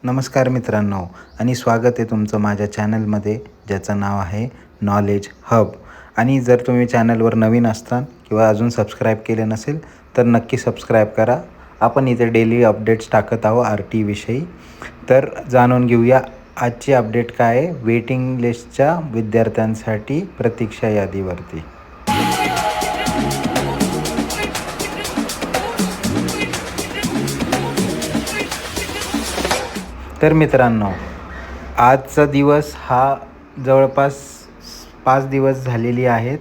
नमस्कार मित्रांनो आणि स्वागत आहे तुमचं माझ्या चॅनलमध्ये ज्याचं नाव आहे नॉलेज हब. आणि जर तुम्ही चॅनलवर नवीन असताल किंवा अजून सबस्क्राईब केले नसेल तर नक्की सबस्क्राईब करा. आपण इथे डेली अपडेट्स टाकत आहोत RT विषयी. तर जाणून घेऊया आजची अपडेट काय आहे वेटिंग लिस्टच्या विद्यार्थ्यांसाठी प्रतीक्षा यादीवरती. तर मित्रांनो, आजचा दिवस हा जवळपास 5 दिवस झालेली आहेत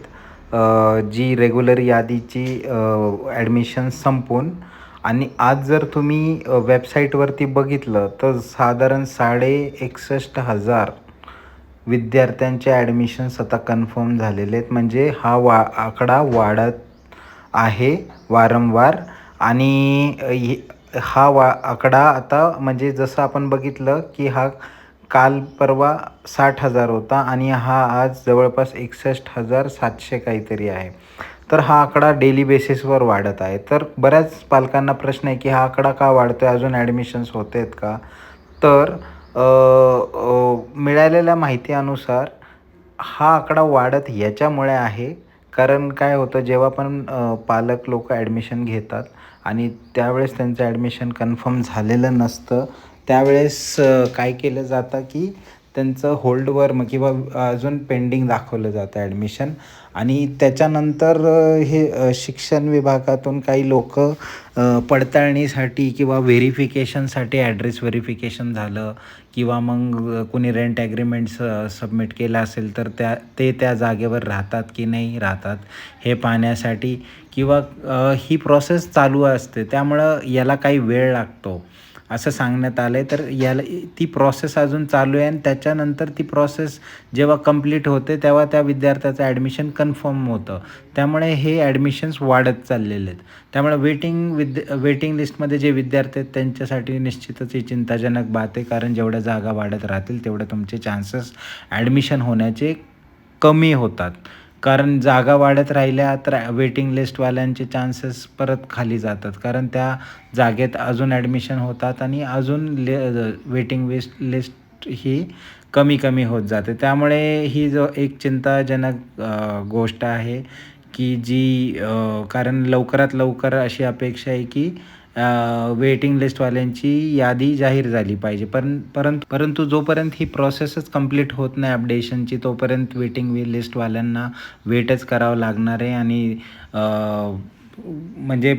जी रेग्युलर यादीची ॲडमिशन संपून. आणि आज जर तुम्ही वेबसाईटवरती बघितलं तर साधारण 61,500 विद्यार्थ्यांचे ॲडमिशन्स आता कन्फर्म झालेले आहेत. म्हणजे हा आकडा वाढत आहे वारंवार. आणि हा आकडा आता म्हणजे जसं आपण बघितलं की हा काल परवा 60,000 होता आणि हा आज जवळपास 61,700 काहीतरी आहे. तर हा आकडा डेली बेसिसवर वाढत आहे. तर बऱ्याच पालकांना प्रश्न आहे की हा आकडा का वाढतो आहे, अजून ॲडमिशन्स होत आहेत का? तर मिळालेल्या माहितीनुसार हा आकडा वाढत याच्यामुळे आहे कारण काय होतं जेव्हा पण पालक लोक ॲडमिशन घेतात आणि त्यावेळेस त्यांचं ॲडमिशन कन्फर्म झालेलं नसतं, त्यावेळेस काय केलं जातं की त्यांचं होल्डवर किंवा अजून पेंडिंग दाखवलं जातं ॲडमिशन. आणि त्याच्यानंतर हे शिक्षण विभागातून काही लोक पडताळणीसाठी किंवा व्हेरिफिकेशनसाठी ॲड्रेस व्हेरिफिकेशन झालं किंवा मग कोणी रेंट ॲग्रीमेंट सबमिट केलं असेल तर त्या जागेवर राहतात की नाही राहतात हे पाहण्यासाठी किंवा ही प्रोसेस चालू असते. त्यामुळं याला काही वेळ लागतो असं सांगण्यात आलं आहे. तर याला ती प्रोसेस अजून चालू आहे आणि त्याच्यानंतर ती प्रोसेस जेव्हा कंप्लीट होते तेव्हा त्या विद्यार्थ्याचं ॲडमिशन कन्फर्म होतं. त्यामुळे हे ॲडमिशन्स वाढत चाललेले आहेत. त्यामुळे वेटिंग लिस्टमध्ये जे विद्यार्थी आहेत त्यांच्यासाठी निश्चितच ही चिंताजनक बात आहे. कारण जेवढ्या जागा वाढत राहतील तेवढे तुमचे चान्सेस ॲडमिशन होण्याचे कमी होतात. कारण जागा वाढत राहिल्या तर वेटिंग लिस्टवाल्यांचे चान्सेस परत खाली जातात. कारण त्या जागेत अजून ॲडमिशन होतात आणि अजून वेटिंग लिस्ट ही कमी होत जाते. त्यामुळे ही जो एक चिंताजनक गोष्ट आहे की जी कारण लवकरात लवकर अशी अपेक्षा आहे की वेटिंग लिस्टवाल्यांची यादी जाहीर झाली पाहिजे. परंतु जोपर्यंत ही प्रोसेसच कंप्लीट होत नाही अपडेशनची तोपर्यंत वेटिंग लिस्टवाल्यांना वेटच करावं लागणार आहे. आणि म्हणजे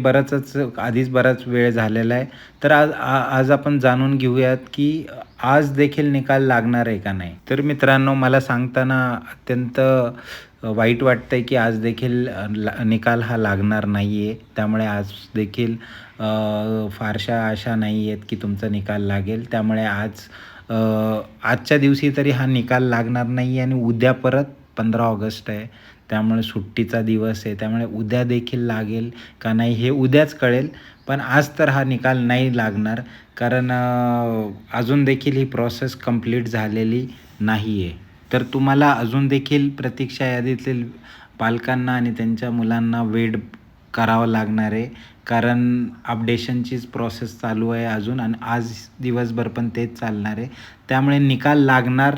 आधीच बराच वेळ झालेला आहे. तर आज आपण जाणून घेऊयात की आज देखील निकाल लागणार आहे का नाही. तर मित्रांनो, मला सांगताना अत्यंत वाईट वाटतं आहे की आज देखील निकाल हा लागणार नाही आहे. त्यामुळे आज देखील फारशा आशा नाही आहेत की तुमचा निकाल लागेल. त्यामुळे आजच्या दिवशी तरी हा निकाल लागणार नाही आहे. आणि उद्या परत 15 ऑगस्ट आहे, त्यामुळे सुट्टीचा दिवस आहे. त्यामुळे उद्या देखील लागेल का नाही हे उद्याच कळेल. पण आज तर हा निकाल नाही लागणार कारण अजून देखील ही प्रोसेस कंप्लीट झालेली नाही आहे. तर तुम्हाला अजून देखील प्रतीक्षा यादीतील पालकांना आणि त्यांच्या मुलांना वेट करावं लागणार आहे. कारण अपडेशनचीच प्रोसेस चालू आहे अजून आणि आज दिवसभर पण तेच चालणार आहे. त्यामुळे निकाल लागणार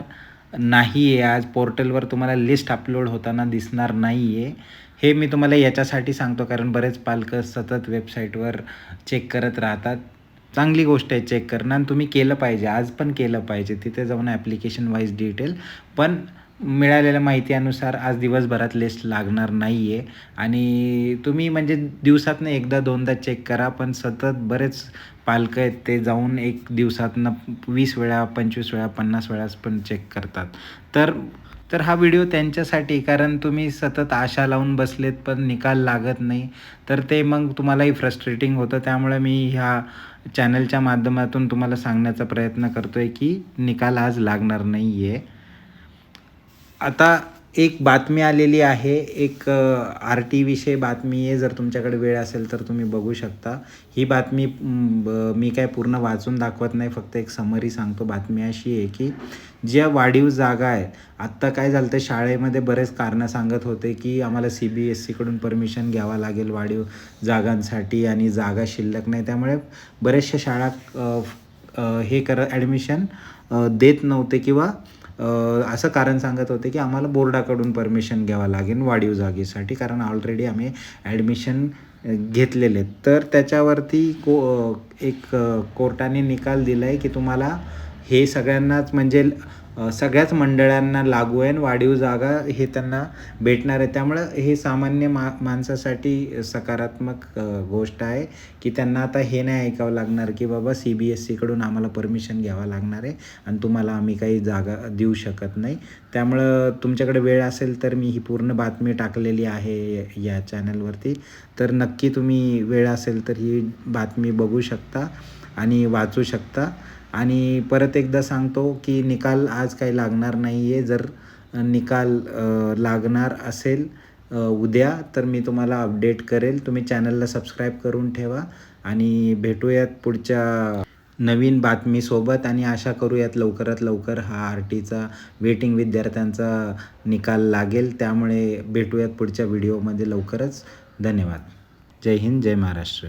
नाही आहे. आज पोर्टलवर तुम्हाला लिस्ट अपलोड होताना दिसणार नाही आहे. हे मी तुम्हाला याच्यासाठी सांगतो कारण बरेच पालक सतत वेबसाईटवर चेक करत राहतात. चांगली गोष्ट आहे चेक करणं आणि तुम्ही केलं पाहिजे, आज पण केलं पाहिजे. तिथे जाऊन ॲप्लिकेशन वाईज डिटेल. पण मिळालेल्या माहितीनुसार आज दिवसभरात लिस्ट लागणार नाही आहे. आणि तुम्ही म्हणजे दिवसातनं एकदा दोनदा चेक करा. पण सतत बरेच पालक आहेत ते जाऊन एक दिवसातनं 20 वेळा 25 वेळा 50 वेळाच पण चेक करतात. तर हा व्हिडिओ त्यांच्यासाठी, कारण तुम्ही सतत आशा लावून बसलेत पण निकाल लागत नाही तर ते मग तुम्हालाही फ्रस्ट्रेटिंग होतं. त्यामुळे मी ह्या चॅनलच्या माध्यमातून तुम्हाला सांगण्याचा प्रयत्न करतो आहे की निकाल आज लागणार नाही आहे. आता एक बातमी आलेली आहे, एक RT विषयी बातमी आहे. जर तुमच्याकडे वेळ असेल तर तुम्ही बघू शकता. ही बातमी मी काय पूर्ण वाचून दाखवत नाही, फक्त एक समरी सांगतो. बातमी अशी आहे की ज्या वाढीव जागा आहेत, आत्ता काय झालं तर शाळेमध्ये बरेच कारणं सांगत होते की आम्हाला CBSEकडून परमिशन घ्यावा लागेल वाढीव जागांसाठी आणि जागा शिल्लक नाही. त्यामुळे बऱ्याचशा शाळा ॲडमिशन देत नव्हते किंवा असं कारण सांगत होते की आम्हाला बोर्डाकडून परमिशन घ्यावं लागेल वाढीव जागेसाठी, कारण ऑलरेडी आम्ही ॲडमिशन घेतलेले. तर त्याच्यावरती कोर्टाने निकाल दिला आहे की तुम्हाला हे सगळ्यांनाच म्हणजे सगळ्याच मंडळांना लागू आहे आणि वाढीव जागा हे त्यांना भेटणार आहे. त्यामुळं हे सामान्य माणसासाठी सकारात्मक गोष्ट आहे की त्यांना आता हे नाही ऐकावं लागणार की बाबा CBSEकडून आम्हाला परमिशन घ्यावं लागणार आहे आणि तुम्हाला आम्ही काही जागा देऊ शकत नाही. त्यामुळं तुमच्याकडे वेळ असेल तर मी ही पूर्ण बातमी टाकलेली आहे या चॅनलवरती, तर नक्की तुम्ही वेळ असेल तर ही बातमी बघू शकता आणि वाचू शकता. आणि परत एकदा सांगतो की निकाल आज काही लागणार नाही आहे. जर निकाल लागणार असेल उद्या तर मी तुम्हाला अपडेट करेल. तुम्ही चॅनलला सबस्क्राईब करून ठेवा आणि भेटूयात पुढच्या नवीन बातमीसोबत आणि आशा करूयात लवकरात लवकर हा RTचा वेटिंग विद्यार्थ्यांचा निकाल लागेल. त्यामुळे भेटूयात पुढच्या व्हिडिओमध्ये लवकरच. धन्यवाद. जय हिंद, जय महाराष्ट्र.